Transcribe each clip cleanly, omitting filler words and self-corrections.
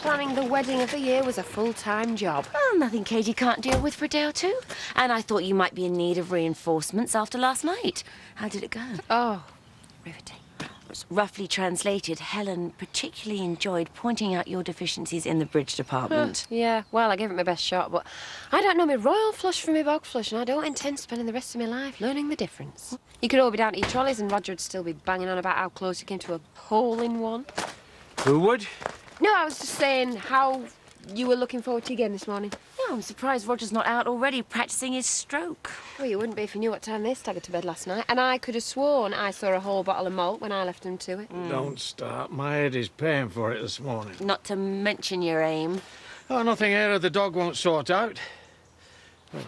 planning the wedding of the year was a full-time job. Well, nothing Katie can't deal with for a day or two. And I thought you might be in need of reinforcements after last night. How did it go? Oh, riveting. Roughly translated, Helen particularly enjoyed pointing out your deficiencies in the bridge department. Yeah, well, I gave it my best shot, but I don't know my royal flush from my bog flush, and I don't intend spending the rest of my life learning the difference. You could all be down to your trolleys, and Roger would still be banging on about how close he came to a hole-in-one. Who would? No, I was just saying how you were looking forward to your game this morning. Yeah, I'm surprised Roger's not out already practicing his stroke. Well, you wouldn't be if you knew what time they staggered to bed last night. And I could have sworn I saw a whole bottle of malt when I left them to it. Don't start. My head is paying for it this morning. Not to mention your aim. Oh, nothing here the dog won't sort out. Well,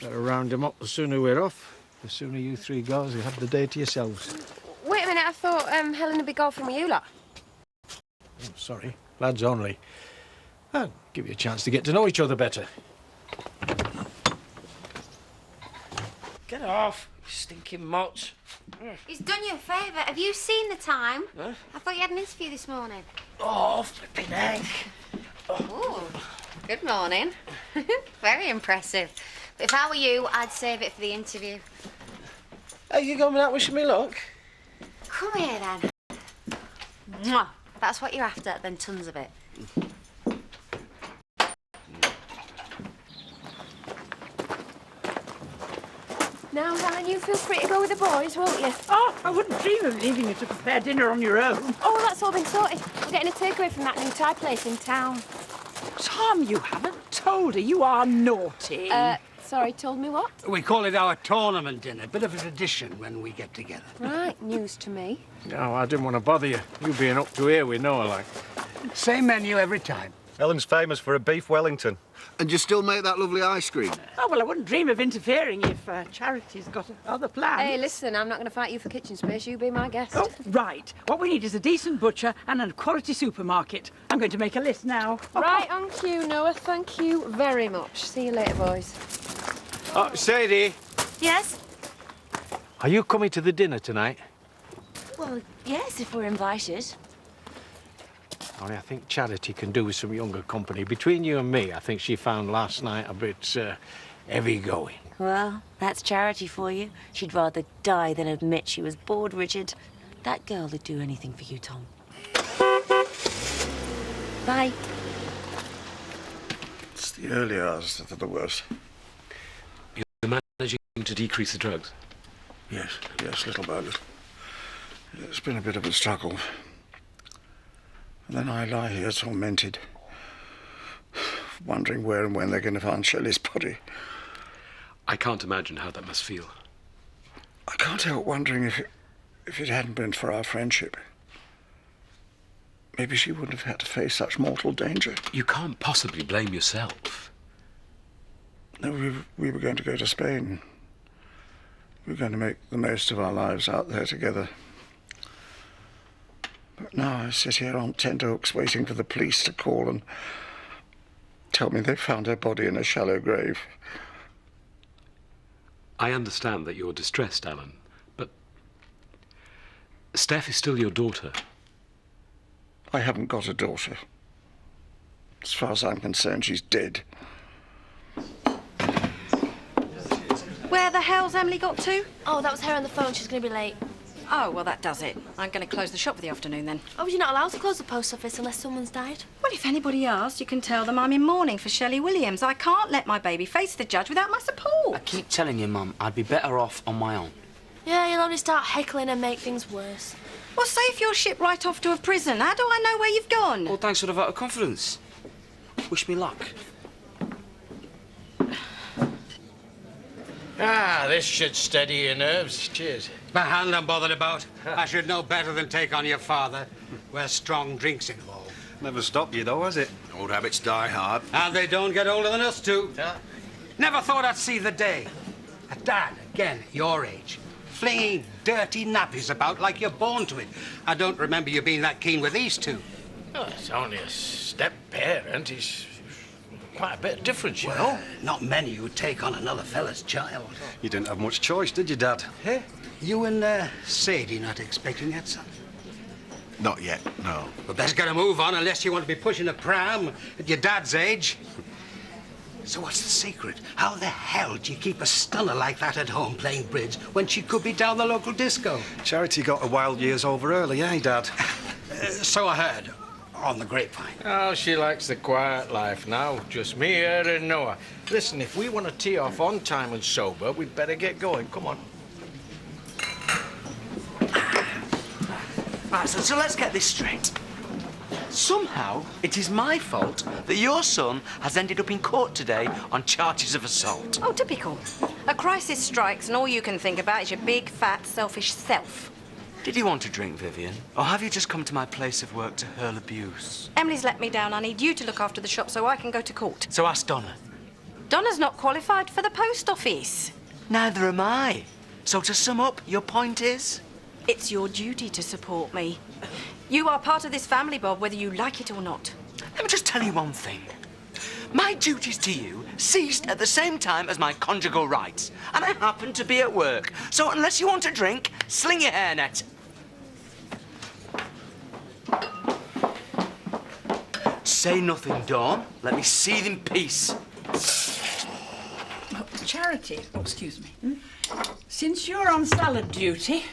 better round him up the sooner we're off. The sooner you three girls, you have the day to yourselves. Wait a minute, I thought Helen would be golfing with you lot. Oh, sorry, lads only. I'll give you a chance to get to know each other better. Get off, you stinking motts. He's done you a favour. Have you seen the time? Huh? I thought you had an interview this morning. Oh, flipping heck. Ooh, good morning. Very impressive. But if I were you, I'd save it for the interview. Hey, you coming out wishing me luck? Come here, then. Mwah. If that's what you're after, then tons of it. Now, Helen, you feel free to go with the boys, won't you? Oh, I wouldn't dream of leaving you to prepare dinner on your own. Oh, that's all been sorted. We're getting a takeaway from that new Thai place in town. Tom, you haven't told her. You are naughty. Sorry, told me what? We call it our tournament dinner, bit of a tradition when we get together. Right, news to me. No, I didn't want to bother you. You being up to here with Noah, like. Same menu every time. Helen's famous for a beef Wellington. And you still make that lovely ice cream? Oh, well, I wouldn't dream of interfering if Charity's got other plans. Hey, listen, I'm not going to fight you for kitchen space. You be my guest. Oh, right. What we need is a decent butcher and a quality supermarket. I'm going to make a list now. Right on cue, Noah. Thank you very much. See you later, boys. Oh, Sadie, Yes? are you coming to the dinner tonight? Well, yes, if we're invited. Only I think Charity can do with some younger company. Between you and me, I think she found last night a bit heavy going. Well, that's Charity for you. She'd rather die than admit she was bored, Richard. That girl would do anything for you, Tom. Bye. It's the early hours that are the worst. You're managing to decrease the drugs? Yes, little by little. It's been a bit of a struggle. And then I lie here tormented, wondering where and when they're going to find Shelley's body. I can't imagine how that must feel. I can't help wondering if it hadn't been for our friendship, maybe she wouldn't have had to face such mortal danger. You can't possibly blame yourself. No, we were going to go to Spain. We were going to make the most of our lives out there together. But now I sit here on tenterhooks waiting for the police to call and tell me they found her body in a shallow grave. I understand that you're distressed, Alan, but Steph is still your daughter. I haven't got a daughter. As far as I'm concerned, she's dead. Where the hell's Emily got to? Oh, that was her on the phone. She's going to be late. Oh, well, that does it. I'm going to close the shop for the afternoon, then. Oh, you're not allowed to close the post office unless someone's died? Well, if anybody asks, you can tell them I'm in mourning for Shelley Williams. I can't let my baby face the judge without my support. I keep telling you, Mum, I'd be better off on my own. Yeah, you'll only start heckling and make things worse. Well, say if you're shipped right off to a prison, how do I know where you've gone? Well, thanks for the vote of confidence. Wish me luck. Ah, this should steady your nerves. Cheers. The hand I'm bothered about. I should know better than take on your father, where strong drink's involved. Never stopped you, though, has it? Old habits die hard. And they don't get older than us, too. Never thought I'd see the day. A dad, again, at your age, flinging dirty nappies about like you're born to it. I don't remember you being that keen with these two. Oh, it's only a step-parent. He's quite a bit of difference, you know. Not many who take on another fella's child. You didn't have much choice, did you, Dad? Eh? You and Sadie not expecting that, son? Not yet, no. Well, best get a move on unless you want to be pushing a pram at your dad's age. So what's the secret? How the hell do you keep a stunner like that at home playing bridge when she could be down the local disco? Charity got her wild years over early, eh, Dad? So I heard. On the grapevine. Oh, she likes the quiet life now. Just me, her, and Noah. Listen, if we want to tee off on time and sober, we'd better get going. Come on. Right, so let's get this straight. Somehow, it is my fault that your son has ended up in court today on charges of assault. Oh, typical. A crisis strikes and all you can think about is your big, fat, selfish self. Did you want a drink, Vivian? Or have you just come to my place of work to hurl abuse? Emily's let me down. I need you to look after the shop so I can go to court. So ask Donna. Donna's not qualified for the post office. Neither am I. So to sum up, your point is? It's your duty to support me. You are part of this family, Bob, whether you like it or not. Let me just tell you one thing. My duties to you ceased at the same time as my conjugal rights, and I happen to be at work. So unless you want a drink, sling your hairnet. Say nothing, Dawn. Let me seethe in peace. Oh, Charity, excuse me. Since you're on salad duty,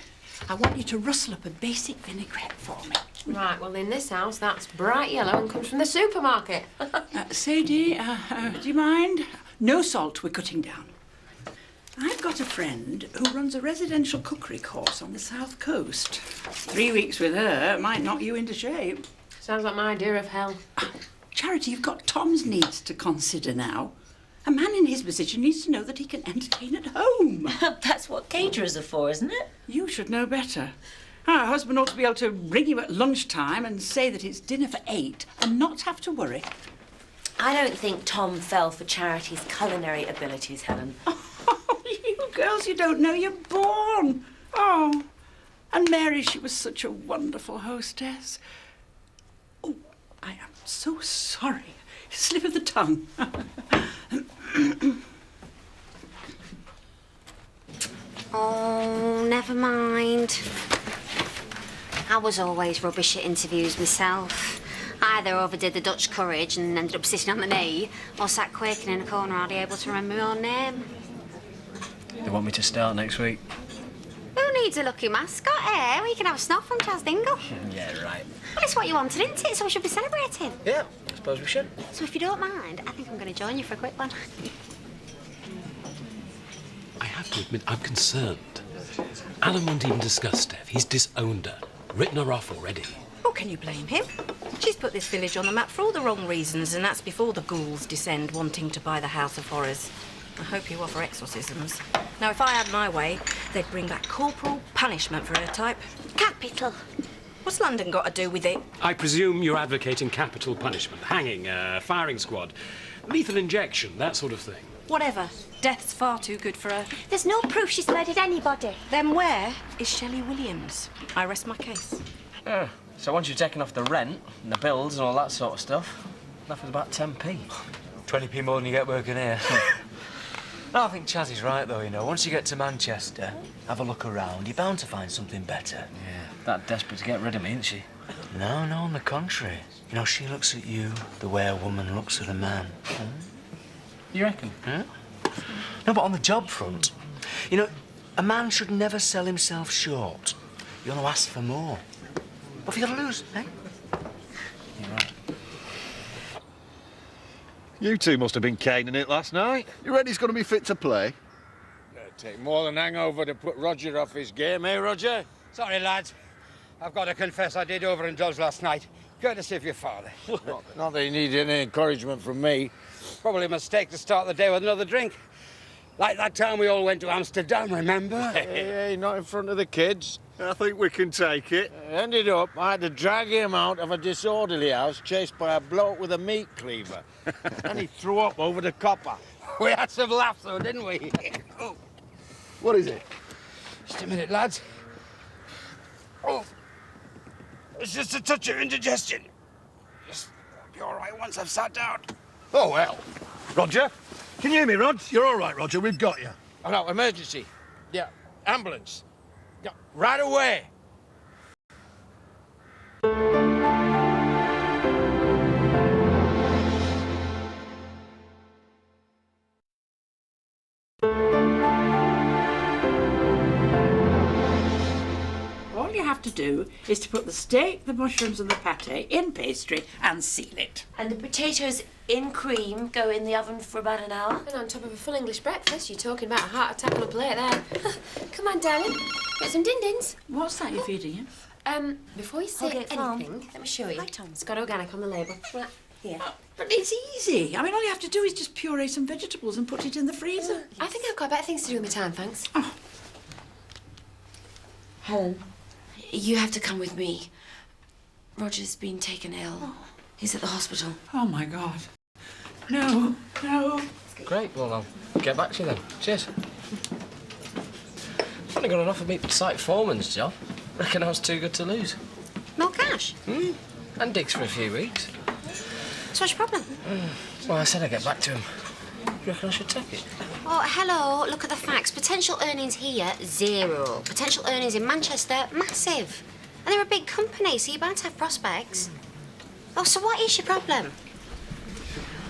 I want you to rustle up a basic vinaigrette for me. Right, well, in this house, that's bright yellow and comes from the supermarket. Sadie, do you mind? No salt, we're cutting down. I've got a friend who runs a residential cookery course on the south coast. 3 weeks with her might knock you into shape. Sounds like my idea of hell. Charity, you've got Tom's needs to consider now. A man in his position needs to know that he can entertain at home. That's what caterers are for, isn't it? You should know better. Our husband ought to be able to ring you at lunchtime and say that it's dinner for 8 and not have to worry. I don't think Tom fell for Charity's culinary abilities, Helen. Oh, you girls, you don't know you're born. Oh, and Mary, she was such a wonderful hostess. Oh, I am so sorry. Slip of the tongue. Oh, never mind. I was always rubbish at interviews myself. I either overdid the Dutch courage and ended up sitting on the knee, or sat quaking in a corner hardly able to remember my own name. They want me to start next week. Who needs a lucky mascot, eh? We can have a snuff from Chas Dingle. Yeah, right. Well, it's what you wanted, isn't it? So we should be celebrating. Yeah, I suppose we should. So if you don't mind, I think I'm going to join you for a quick one. I have to admit, I'm concerned. Alan won't even discuss Steph. He's disowned her. Written her off already. Oh, can you blame him? She's put this village on the map for all the wrong reasons, and that's before the ghouls descend wanting to buy the House of Horrors. I hope you offer exorcisms. Now, if I had my way, they'd bring back corporal punishment for her type. Capital. What's London got to do with it? I presume you're advocating capital punishment. Hanging, firing squad, lethal injection, that sort of thing. Whatever. Death's far too good for her. There's no proof she's murdered anybody. Then where is Shelley Williams? I rest my case. Yeah. So once you've taken off the rent and the bills and all that sort of stuff, left with about 10p. 20p more than you get working here. No, I think Chaz is right, though, you know. Once you get to Manchester, have a look around, you're bound to find something better. Yeah, that desperate to get rid of me, isn't she? No, no, on the contrary. You know, she looks at you the way a woman looks at a man. You reckon? Yeah? No, but on the job front, you know, a man should never sell himself short. You want to ask for more. What have you got to lose, eh? You're right. You two must have been caning it last night. You reckon he's going to be fit to play? It'll take more than hangover to put Roger off his game, eh, Roger? Sorry, lads. I've got to confess I did overindulge last night. Courtesy of your father. Not that he needs any encouragement from me. Probably a mistake to start the day with another drink. Like that time we all went to Amsterdam, remember? Hey, not in front of the kids. I think we can take it. Ended up, I had to drag him out of a disorderly house chased by a bloke with a meat cleaver. And he threw up over the copper. We had some laughs, though, didn't we? Oh. What is it? Just a minute, lads. Oh. It's just a touch of indigestion. I'll be all right once I've sat down. Oh, well. Roger? Can you hear me, Rod? You're all right, Roger. We've got you. Oh, no, emergency. Yeah, ambulance. Yeah, right away. have to do is to put the steak, the mushrooms and the pâté in pastry and seal it. And the potatoes in cream go in the oven for about an hour. And on top of a full English breakfast, you're talking about a heart attack on a plate there. Come on, darling. Get some din-dins. What's that you're feeding him? Before you say Holgate Farm. anything, let me show you. Hi, Tom. It's got organic on the label. Right here. Oh, but it's easy. I mean, all you have to do is just puree some vegetables and put it in the freezer. I think I've got better things to do with my time, thanks. Oh. Helen, you have to come with me. Roger's been taken ill. Oh. He's at the hospital. Oh, my God. No, no. Great, well, I'll get back to you then. Cheers. I've only got an offer me site foreman's job. Reckon I was too good to lose. More cash? And digs for a few weeks. So what's your problem? Well, I said I'd get back to him. Do you reckon I should take it? Oh, hello. Look at the facts. Potential earnings here, 0. Potential earnings in Manchester, massive. And they're a big company, so you're bound to have prospects. Oh, so what is your problem?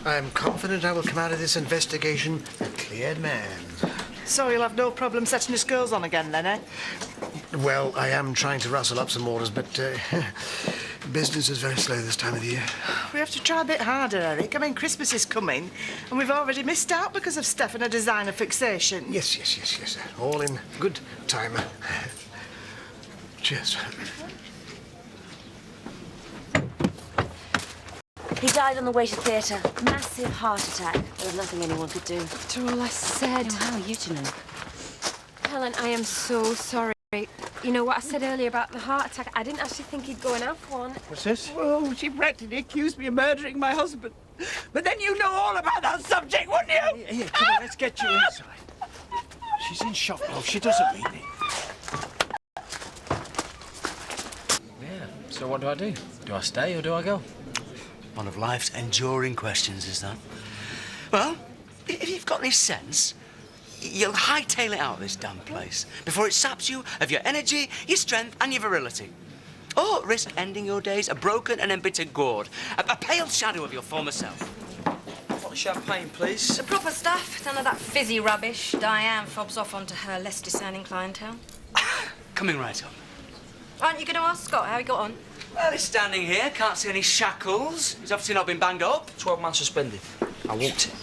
I'm confident I will come out of this investigation a cleared man. So you'll have no problem setting your skills on again then, eh? Well, I am trying to rustle up some orders, but business is very slow this time of the year. We have to try a bit harder, Eric. I mean, Christmas is coming, and we've already missed out because of Steph and her designer fixation. Yes. All in good time. Cheers. He died on the way to theatre. Massive heart attack. There was nothing anyone could do. After all I said. Oh, how are you to know? Helen, I am so sorry. You know what I said earlier about the heart attack? I didn't actually think he'd go and have one. What's this? Oh, she practically accused me of murdering my husband. But then you know all about that subject, wouldn't you? Here, come on, let's get you inside. She's in shock, love. She doesn't mean it. Yeah, so what do? Do I stay or do I go? One of life's enduring questions, is that? Well, if you've got any sense, you'll hightail it out of this damn place before it saps you of your energy, your strength and your virility. Or risk ending your days a broken and embittered gourd, a pale shadow of your former self. What champagne, please? The proper stuff, none of that fizzy rubbish Diane fobs off onto her less discerning clientele. Coming right up. Aren't you going to ask Scott how he got on? Well, he's standing here, can't see any shackles. He's obviously not been banged up. 12 months suspended. I walked it.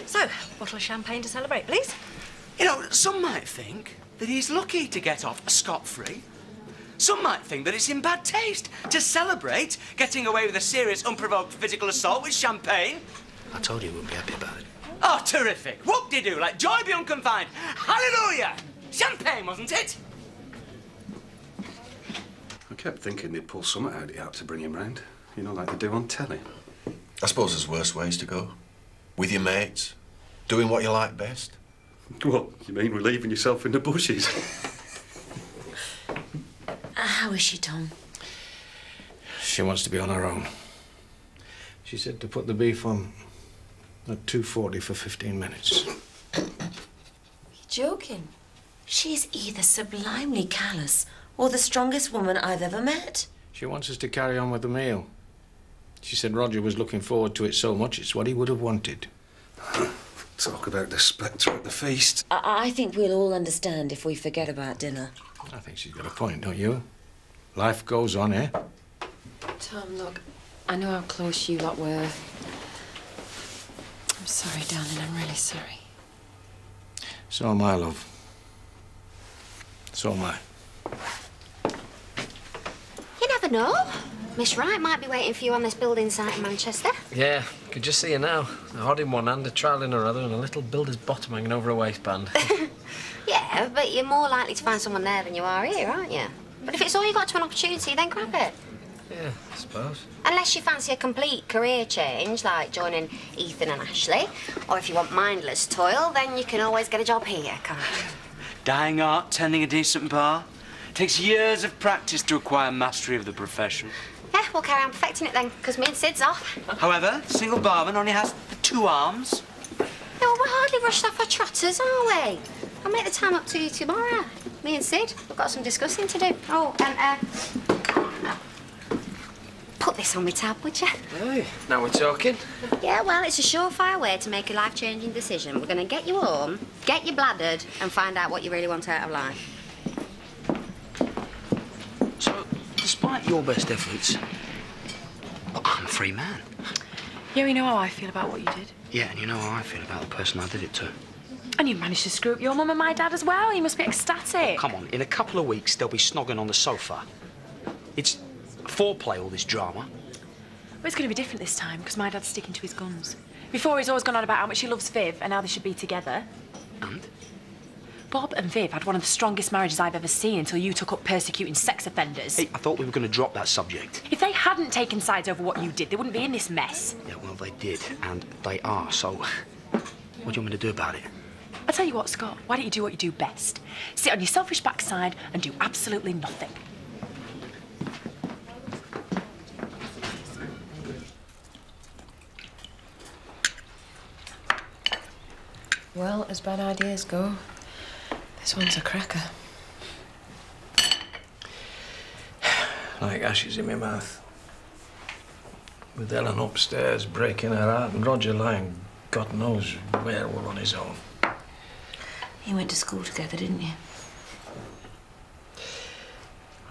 So, bottle of champagne to celebrate, please. You know, some might think that he's lucky to get off scot-free. Some might think that it's in bad taste to celebrate getting away with a serious, unprovoked physical assault with champagne. I told you you wouldn't be happy about it. Oh, terrific. Whoop-de-doo, like joy beyond confined. Hallelujah! Champagne, wasn't it? I kept thinking they'd pull something out of the out to bring him round. You know, like they do on telly. I suppose there's worse ways to go. With your mates, doing what you like best. What? You mean relieving yourself in the bushes? How is she, Tom? She wants to be on her own. She said to put the beef on at 2:40 for 15 minutes. You're joking. She's either sublimely callous or the strongest woman I've ever met. She wants us to carry on with the meal. She said Roger was looking forward to it so much it's what he would have wanted. Talk about the spectre at the feast. I think we'll all understand if we forget about dinner. I think she's got a point, don't you? Life goes on, eh? Tom, look, I know how close you lot were. I'm sorry, darling, I'm really sorry. So am I, love. So am I. You never know. Miss Wright might be waiting for you on this building site in Manchester. Yeah, could just see her now. A hod in one hand, a trowel in her other, and a little builder's bottom hanging over her waistband. Yeah, but you're more likely to find someone there than you are here, aren't you? But if it's all you got to an opportunity, then grab it. Yeah, I suppose. Unless you fancy a complete career change, like joining Ethan and Ashley, or if you want mindless toil, then you can always get a job here, can't you? Dying art, tending a decent bar. Takes years of practice to acquire mastery of the profession. Yeah, we'll carry on perfecting it then, because me and Sid's off. However, single barman only has 2 arms. Yeah, well, we're hardly rushed off our trotters, are we? I'll make the time up to you tomorrow. Me and Sid, we've got some discussing to do. Oh, and, put this on my tab, would you? Hey, now we're talking. Yeah, well, it's a surefire way to make a life-changing decision. We're going to get you home, get you bladdered, and find out what you really want out of life. despite your best efforts, well, I'm a free man. Yeah, you know how I feel about what you did. Yeah, and you know how I feel about the person I did it to. And you managed to screw up your mum and my dad as well. You must be ecstatic. Oh, come on, in a couple of weeks, they'll be snogging on the sofa. It's foreplay, all this drama. But it's going to be different this time, because my dad's sticking to his guns. Before, he's always gone on about how much he loves Viv, and how they should be together. And? Bob and Viv had one of the strongest marriages I've ever seen until you took up persecuting sex offenders. Hey, I thought we were going to drop that subject. If they hadn't taken sides over what you did, they wouldn't be in this mess. Yeah, well, they did, and they are, so what do you want me to do about it? I'll tell you what, Scott, why don't you do what you do best? Sit on your selfish backside and do absolutely nothing. Well, as bad ideas go, this one's a cracker. Like ashes in my mouth. With Ellen upstairs breaking her heart and Roger lying God knows where all on his own. You went to school together, didn't you?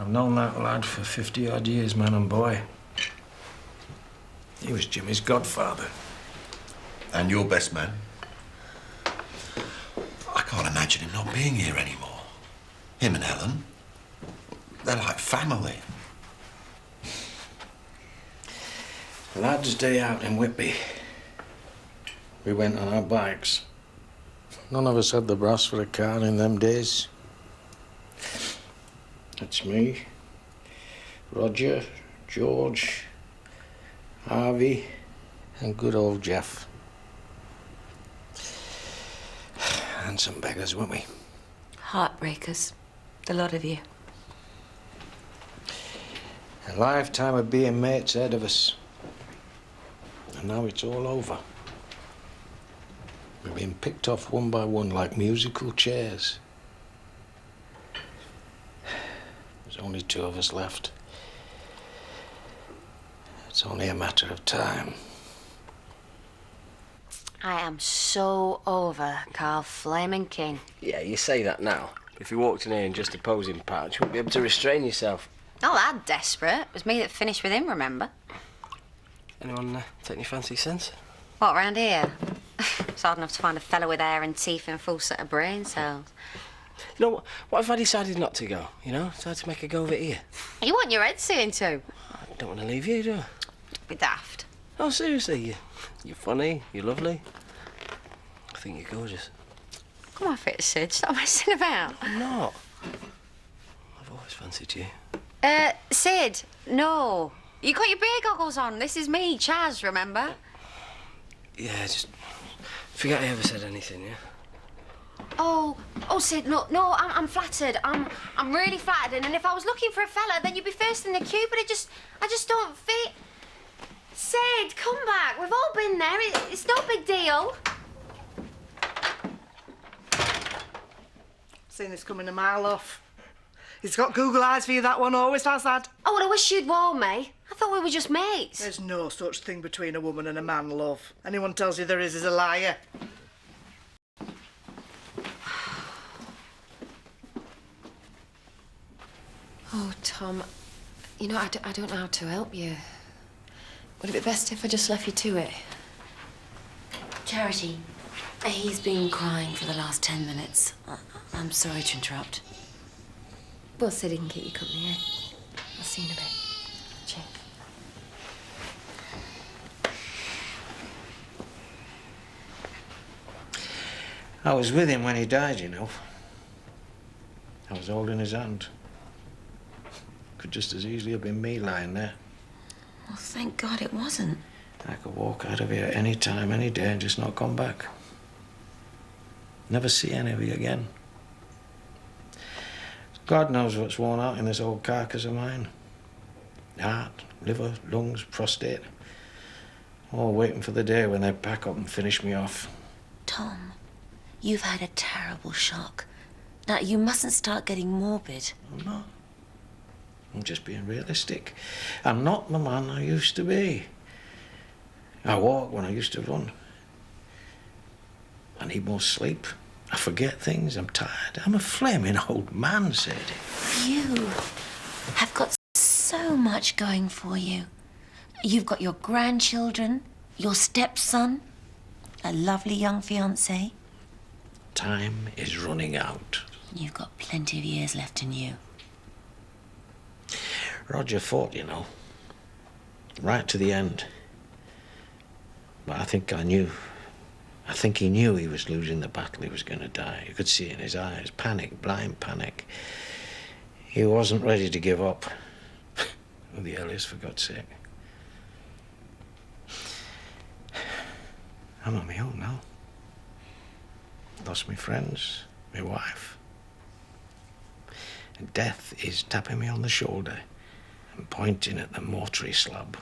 I've known that lad for 50-odd years, man and boy. He was Jimmy's godfather. And your best man? I can't imagine him not being here anymore. Him and Ellen, they're like family. Lad's day out in Whitby. We went on our bikes. None of us had the brass for a car in them days. It's me, Roger, George, Harvey, and good old Jeff. Handsome beggars, weren't we? Heartbreakers. The lot of you. A lifetime of being mates ahead of us. And now it's all over. We're being picked off one by one like musical chairs. There's only 2 of us left. It's only a matter of time. I am so over Carl Flaming King. Yeah, you say that now. If you walked in here in just a posing patch, you wouldn't be able to restrain yourself. Not that desperate. It was me that finished with him, remember? Anyone take any fancy sense? What, round here? It's hard enough to find a fellow with hair and teeth and a full set of brain cells. You know, what if I decided not to go, you know? Decided to make a go of it here? You want your head seen to? I don't want to leave you, do I? Don't be daft. Oh, seriously, you're funny, you're lovely. I think you're gorgeous. Come off it, Sid. Stop messing about. I'm not. I've always fancied you. Sid, no. You got your beer goggles on. This is me, Chaz, remember? Yeah, just forget I ever said anything, yeah? Oh, Sid, no, I'm flattered. I'm really flattered. And if I was looking for a fella, then you'd be first in the queue, but I just don't fit. Sid, come back. We've all been there. It's no big deal. Seen this coming a mile off. He's got Google eyes for you, that one always has, lad. Oh, well, I wish you'd warned me. I thought we were just mates. There's no such thing between a woman and a man, love. Anyone tells you there is a liar. Oh, Tom, you know, I don't know how to help you. Would it be best if I just left you to it? Charity, he's been crying for the last 10 minutes. I'm sorry to interrupt. Well, Sid, he can keep you company, eh? I'll see you in a bit. Cheers. I was with him when he died, you know. I was holding his hand. Could just as easily have been me lying there. Well, thank God it wasn't. I could walk out of here any time, any day, and just not come back. Never see any of you again. God knows what's worn out in this old carcass of mine. Heart, liver, lungs, prostate. All waiting for the day when they pack up and finish me off. Tom, you've had a terrible shock. Now, you mustn't start getting morbid. I'm not. I'm just being realistic. I'm not the man I used to be. I walk when I used to run. I need more sleep. I forget things. I'm tired. I'm a flaming old man, Sadie. You have got so much going for you. You've got your grandchildren, your stepson, a lovely young fiancé. Time is running out. You've got plenty of years left in you. Roger fought, you know. Right to the end. But I think he knew he was losing the battle, he was going to die. You could see it in his eyes. Panic, blind panic. He wasn't ready to give up. Who the hell is, for God's sake? I'm on my own now. Lost my friends, my wife. And death is tapping me on the shoulder and pointing at the mortuary slab.